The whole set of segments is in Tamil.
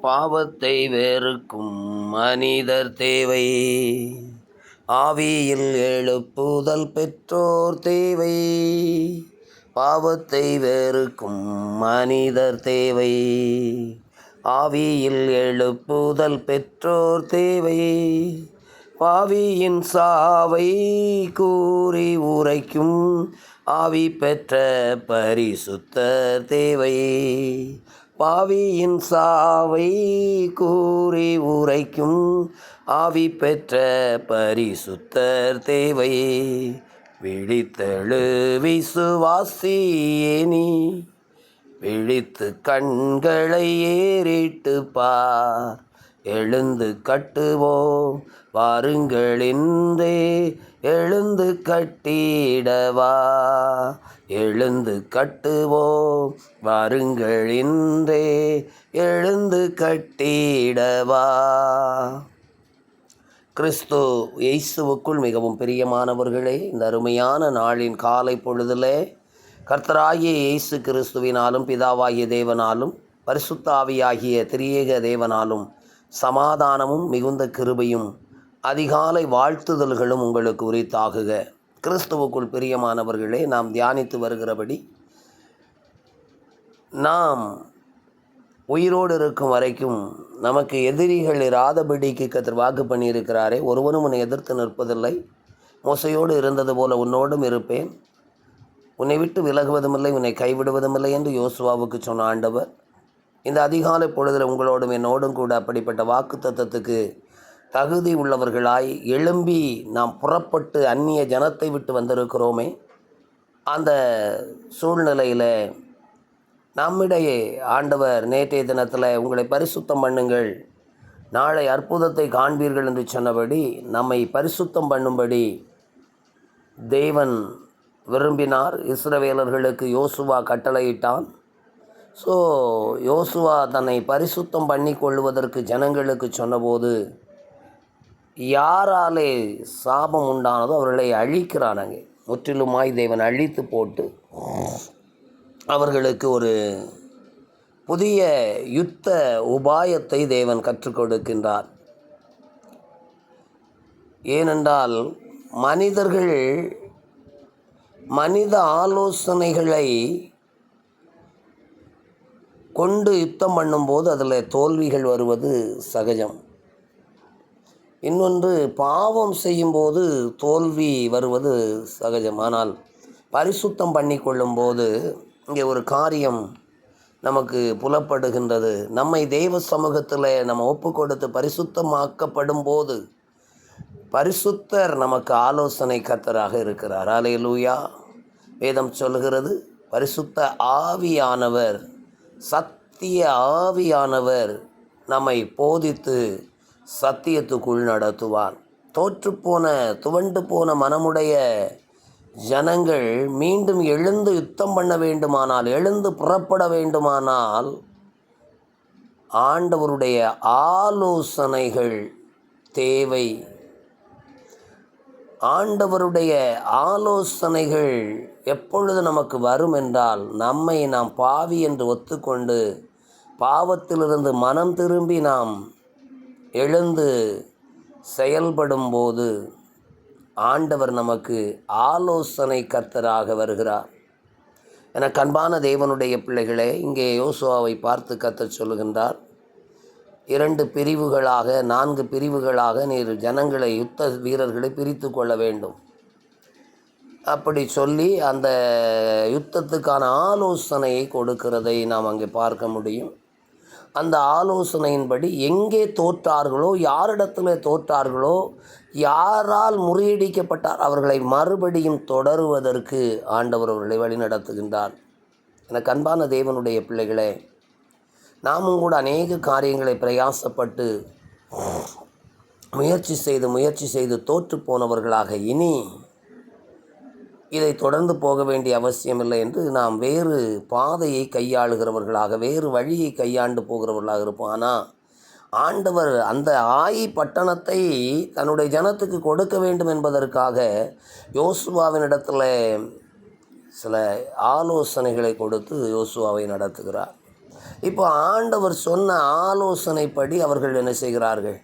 பாவத்தை வெறுக்கும் மனிதர் தேவை, ஆவியில் எழுப்புதல் பெற்றோர் தேவை. பாவத்தை வெறுக்கும் மனிதர் தேவை, ஆவியில் எழுப்புதல் பெற்றோர் தேவை. பாவியின் சாவை கூறி உரைக்கும் ஆவி பெற்ற பரிசுத்தர் தேவை. பாவியின் சாவை கூறி உரைக்கும் ஆவி பெற்ற பரிசுத்தர் தேவை. விழித்தெழு விசுவாசியே நீ, விழித்து கண்களை ஏறிட்டு பார். எழுந்து கட்டுவோம் வாருங்களின்றே, எழுந்து கட்டிடவா. எழுந்து கட்டுவோம் வாருங்களின்றே, எழுந்து கட்டிடவா. கிறிஸ்து இயேசுவுக்குள் மிகவும் பிரியமானவர்களே, இந்த அருமையான நாளின் காலை பொழுதிலே கர்த்தராகிய இயேசு கிறிஸ்துவினாலும் பிதாவாகிய தேவனாலும் பரிசுத்த ஆவியாகிய திரியேக தேவனாலும் சமாதானமும் மிகுந்த கிருபையும் அதிகாலை வாழ்த்துதல்களும் உங்களுக்கு உரித்தாகுக. கிறிஸ்துவுக்குள் பிரியமானவர்களே, நாம் தியானித்து வருகிறபடி நாம் உயிரோடு இருக்கும் வரைக்கும் நமக்கு எதிரிகள் இராதபடிக்கு கர்த்தர் வாக்கு பண்ணியிருக்கிறாரே, ஒருவனும் உன்னை எதிர்த்து நிற்பதில்லை, மோசையோடு இருந்தது போல உன்னோடும் இருப்பேன், உன்னை விட்டு விலகுவதுமில்லை, உன்னை கைவிடுவதுமில்லை என்று யோசுவாவுக்கு சொன்ன ஆண்டவர் இந்த அதிகாலை பொழுதில் உங்களோடும் என்னோடும் கூட அப்படிப்பட்ட வாக்கு தத்தத்துக்கு தகுதி உள்ளவர்களாய் எழும்பி நாம் புறப்பட்டு அந்நிய ஜனத்தை விட்டு வந்திருக்கிறோமே. அந்த சூழ்நிலையில் நம்மிடையே ஆண்டவர் நேற்றைய தினத்தில் உங்களை பரிசுத்தம் பண்ணுங்கள், நாளை அற்புதத்தை காண்பீர்கள் என்று சொன்னபடி நம்மை பரிசுத்தம் பண்ணும்படி தேவன் விரும்பினார். இஸ்ரவேலர்களுக்கு யோசுவா கட்டளையிட்டான். ஸோ யோசுவா தன்னை பரிசுத்தம் பண்ணி கொள்வதற்கு ஜனங்களுக்கு சொன்னபோது யாராலே சாபம் உண்டானதோ அவர்களை அழிக்கிறானாங்க. முற்றிலுமாய் தேவன் அழித்து போட்டு அவர்களுக்கு ஒரு புதிய யுத்த உபாயத்தை தேவன் கற்றுக் கொடுக்கின்றார். ஏனென்றால் மனிதர்கள் மனித ஆலோசனைகளை கொண்டு யுத்தம் பண்ணும்போது அதில் தோல்விகள் வருவது சகஜம். இன்னொன்று, பாவம் செய்யும்போது தோல்வி வருவது சகஜம். ஆனால் பரிசுத்தம் பண்ணி கொள்ளும்போது இங்கே ஒரு காரியம் நமக்கு புலப்படுகின்றது. நம்மை தெய்வ சமூகத்தில் நம்ம ஒப்பு கொடுத்து பரிசுத்தமாக்கப்படும் போது பரிசுத்தர் நமக்கு ஆலோசனை கர்த்தராக இருக்கிறார். அல்லேலூயா. வேதம் சொல்கிறது, பரிசுத்த ஆவியானவர், சத்திய ஆவியானவர் நம்மை போதித்து சத்தியத்துக்குள் நடத்துவார். தோற்றுப்போன துவண்டு போன மனமுடைய ஜனங்கள் மீண்டும் எழுந்து யுத்தம் பண்ண வேண்டுமானால், எழுந்து புறப்பட வேண்டுமானால் ஆண்டவருடைய ஆலோசனைகள் தேவை. ஆண்டவருடைய ஆலோசனைகள் எப்பொழுது நமக்கு வரும் என்றால், நம்மை நாம் பாவி என்று ஒத்துக்கொண்டு பாவத்திலிருந்து மனம் திரும்பி நாம் எழுந்து செயல்படும்போது ஆண்டவர் நமக்கு ஆலோசனை கர்த்தராக வருகிறார். எனக்கு அன்பான தேவனுடைய பிள்ளைகளே, இங்கே யோசுவாவை பார்த்து கர்த்தர் சொல்லுகின்றார், 2 பிரிவுகளாக 4 பிரிவுகளாக நீர் ஜனங்களை, யுத்த வீரர்களை பிரித்து கொள்ள வேண்டும். அப்படி சொல்லி அந்த யுத்தத்துக்கான ஆலோசனையை கொடுக்கிறதை நாம் அங்கே பார்க்க முடியும். அந்த ஆலோசனையின்படி எங்கே தோற்றார்களோ, யாரிடத்தில் தோற்றார்களோ, யாரால் முறியடிக்கப்பட்டார் அவர்களை மறுபடியும் தொடருவதற்கு ஆண்டவர் அவர்களை வழிநடத்துகின்றார். எனக்கு அன்பான தேவனுடைய பிள்ளைகளே, நாமும் கூட அநேக காரியங்களை பிரயாசப்பட்டு முயற்சி செய்து தோற்று போனவர்களாக இனி இதை தொடர்ந்து போக வேண்டிய அவசியமில்லை என்று நாம் வேறு பாதையை கையாளுகிறவர்களாக, வேறு வழியை கையாண்டு போகிறவர்களாக இருப்போம். ஆனால் ஆண்டவர் அந்த ஆயி பட்டணத்தை தன்னுடைய ஜனத்துக்கு கொடுக்க வேண்டும் என்பதற்காக யோசுவாவினிடத்தில் சில ஆலோசனைகளை கொடுத்து யோசுவாவை நடத்துகிறார். இப்போ ஆண்டவர் சொன்ன ஆலோசனைப்படி அவர்கள் என்ன செய்கிறார்கள்.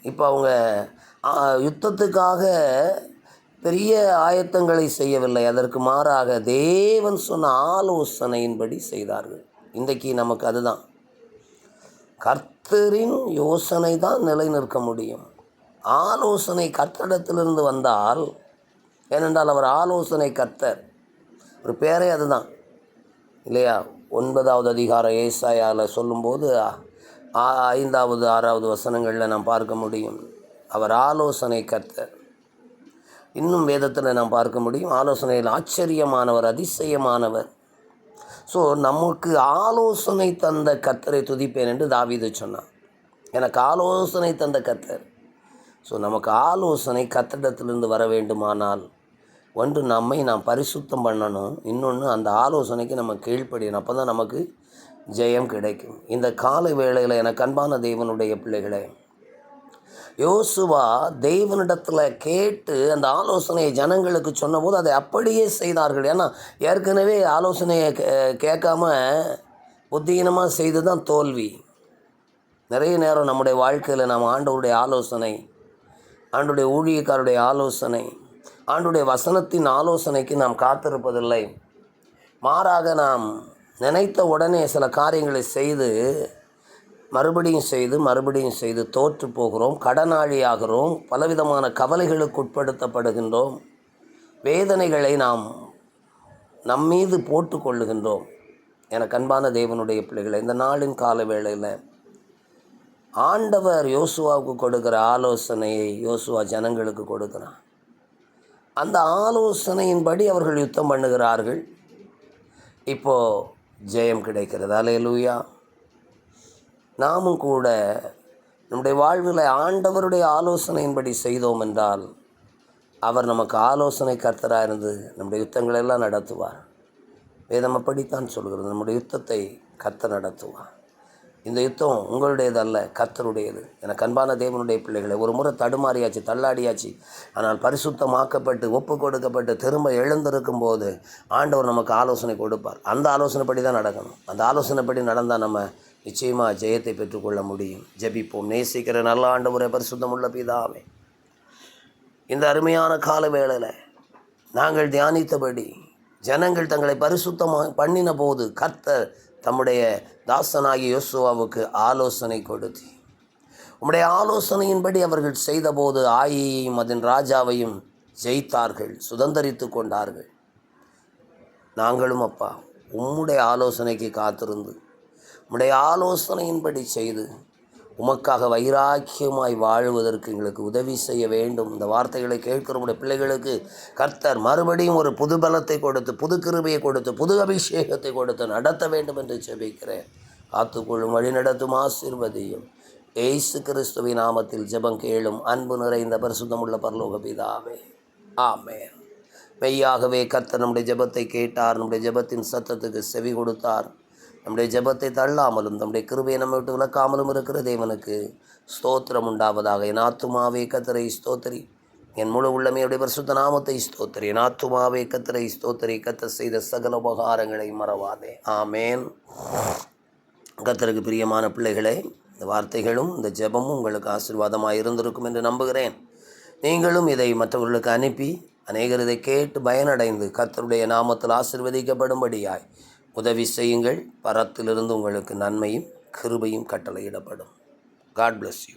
இப்போ அவங்க யுத்தத்துக்காக பெரிய ஆயத்தங்களை செய்யவில்லை, அதற்கு மாறாக தேவன் சொன்ன ஆலோசனையின்படி செய்தார்கள். இன்றைக்கு நமக்கு அதுதான், கர்த்தரின் யோசனை தான் நிலை நிற்க முடியும். ஆலோசனை கர்த்தரிடத்திலிருந்து வந்தால், ஏனென்றால் அவர் ஆலோசனை கர்த்தர், ஒரு பேரே அதுதான் இல்லையா? 9வது அதிகாரம் ஏசாயாவில் சொல்லும்போது 5வது 6வது வசனங்களில் நாம் பார்க்க முடியும், அவர் ஆலோசனை கர்த்தர். இன்னும் வேதத்தில் நாம் பார்க்க முடியும், ஆலோசனையில் ஆச்சரியமானவர், அதிசயமானவர். ஸோ நமக்கு ஆலோசனை தந்த கர்த்தரை துதிப்பேன் என்று தாவீது சொன்னான். எனக்கு ஆலோசனை தந்த கர்த்தர். ஸோ நமக்கு ஆலோசனை கர்த்தரிடத்திலிருந்து வர வேண்டுமானால், ஒன்று நம்மை நாம் பரிசுத்தம் பண்ணணும், இன்னொன்று அந்த ஆலோசனைக்கு நம்ம கீழ்ப்படியணும். அப்போ தான் நமக்கு ஜெயம் கிடைக்கும். இந்த காலை வேளையில் எனக்கு அன்பான தேவனுடைய பிள்ளைகளே, யோசுவா தேவனிடத்தில் கேட்டு அந்த ஆலோசனையை ஜனங்களுக்கு சொன்னபோது அதை அப்படியே செய்தார்கள். ஏன்னா ஏற்கனவே ஆலோசனையை கேட்காம புத்தீனமாக செய்து தான் தோல்வி. நிறைய நேரம் நம்முடைய வாழ்க்கையில் நாம் ஆண்டவருடைய ஆலோசனை, ஆண்டவருடைய ஊழியக்காருடைய ஆலோசனை, ஆண்டவருடைய வசனத்தின் ஆலோசனைக்கு நாம் காத்திருப்பதில்லை. மாறாக நாம் நினைத்த உடனே சில காரியங்களை செய்து மறுபடியும் செய்து தோற்று போகிறோம், கடனாளியாகிறோம், பலவிதமான கவலைகளுக்கு உட்படுத்தப்படுகின்றோம், வேதனைகளை நாம் நம்மீது போட்டு கொள்ளுகின்றோம். எனக்கு அன்பான தேவனுடைய பிள்ளைகளை, இந்த நாளின் கால வேளையில் ஆண்டவர் யோசுவாவுக்கு கொடுக்கிற ஆலோசனையை யோசுவா ஜனங்களுக்கு கொடுக்கிறான். அந்த ஆலோசனையின்படி அவர்கள் யுத்தம் பண்ணுகிறார்கள். இப்போது ஜெயம் கிடைக்கிறது. அல்லேலூயா. நாமும் கூட நம்முடைய வாழ்வில் ஆண்டவருடைய ஆலோசனையின்படி செய்தோம் என்றால், அவர் நமக்கு ஆலோசனை கர்த்தராக இருந்து நம்முடைய யுத்தங்களெல்லாம் நடத்துவார். வேதம் அப்படித்தான் சொல்கிறது, நம்முடைய யுத்தத்தை கர்த்தர் நடத்துவார். இந்த யுத்தம் உங்களுடையதல்ல, கர்த்தருடையது. எனக்கு அன்பான தேவனுடைய பிள்ளைகளை, ஒரு முறை தடுமாறியாச்சு, தள்ளாடியாச்சு, ஆனால் பரிசுத்தமாக்கப்பட்டு ஒப்பு கொடுக்கப்பட்டு திரும்ப எழுந்திருக்கும் போது ஆண்டவர் நமக்கு ஆலோசனை கொடுப்பார். அந்த ஆலோசனைப்படி தான் நடக்கணும். அந்த ஆலோசனைப்படி நடந்தால் நம்ம நிச்சயமாக ஜெயத்தை பெற்றுக்கொள்ள முடியும். ஜெபிப்போம். நேசிக்கிற நல்ல ஆண்டவரே, பரிசுத்தமுள்ள பிதாவே, இந்த அருமையான கால வேளையில் நாங்கள் தியானித்தபடி ஜனங்கள் தங்களை பரிசுத்தமாக பண்ணின போது கர்த்தர் தம்முடைய தாசனாகிய யோசுவாவுக்கு ஆலோசனை கொடுத்து, உம்முடைய ஆலோசனையின்படி அவர்கள் செய்தபோது ஆயையும் அதன் ராஜாவையும் ஜெயித்தார்கள், சுதந்தரித்து கொண்டார்கள். நாங்களும் அப்பா உம்முடைய ஆலோசனைக்கு காத்திருந்து உம்முடைய ஆலோசனையின்படி செய்து உமக்காக வைராக்கியமாய் வாழ்வதற்கு எங்களுக்கு உதவி செய்ய வேண்டும். இந்த வார்த்தைகளை கேட்கிற உடைய பிள்ளைகளுக்கு கர்த்தர் மறுபடியும் ஒரு புது பலத்தை கொடுத்து, புது கிருபையை கொடுத்து, புது அபிஷேகத்தை கொடுத்து நடத்த வேண்டும் என்று ஜெபிக்கிறேன். காத்துக்கொள்ளும், வழிநடத்தும், ஆசீர்வதியும். இயேசு கிறிஸ்துவின் நாமத்தில் ஜெபம் கேளும் அன்பு நிறைந்த பரிசுத்தமுள்ள பரலோக பிதாவே, ஆமென். மெய்யாகவே கர்த்தர் நம்முடைய ஜெபத்தை கேட்டார், நம்முடைய ஜெபத்தின் சத்தத்துக்கு செவி கொடுத்தார். நம்முடைய ஜெபத்தை தள்ளாமலும் நம்முடைய கிருபையை நம்ம விட்டு விலக்காமலும் இருக்கிற தேவனுக்கு ஸ்தோத்திரம் உண்டாவதாக. என் ஆத்துமாவே கர்த்தரை ஸ்தோத்திரி, என் முழு உள்ளமையுடைய பரிசுத்த நாமத்தை ஸ்தோத்திரி. என் ஆத்துமாவே கர்த்தரை ஸ்தோத்திரி, கர்த்தர் செய்த சகல உபகாரங்களை மறவாதே. ஆமேன். கர்த்தருக்கு பிரியமான பிள்ளைகளே, இந்த வார்த்தைகளும் இந்த ஜெபமும் உங்களுக்கு ஆசீர்வாதமாக இருந்திருக்கும் என்று நம்புகிறேன். நீங்களும் இதை மற்றவர்களுக்கு அனுப்பி அநேகர் இதை கேட்டு பயனடைந்து கர்த்தருடைய நாமத்தில் ஆசீர்வதிக்கப்படும்படியாய் உதவி செய்யுங்கள். பரத்திலிருந்து உங்களுக்கு நன்மையும் கிருபையும் கட்டளையிடப்படும். God bless you.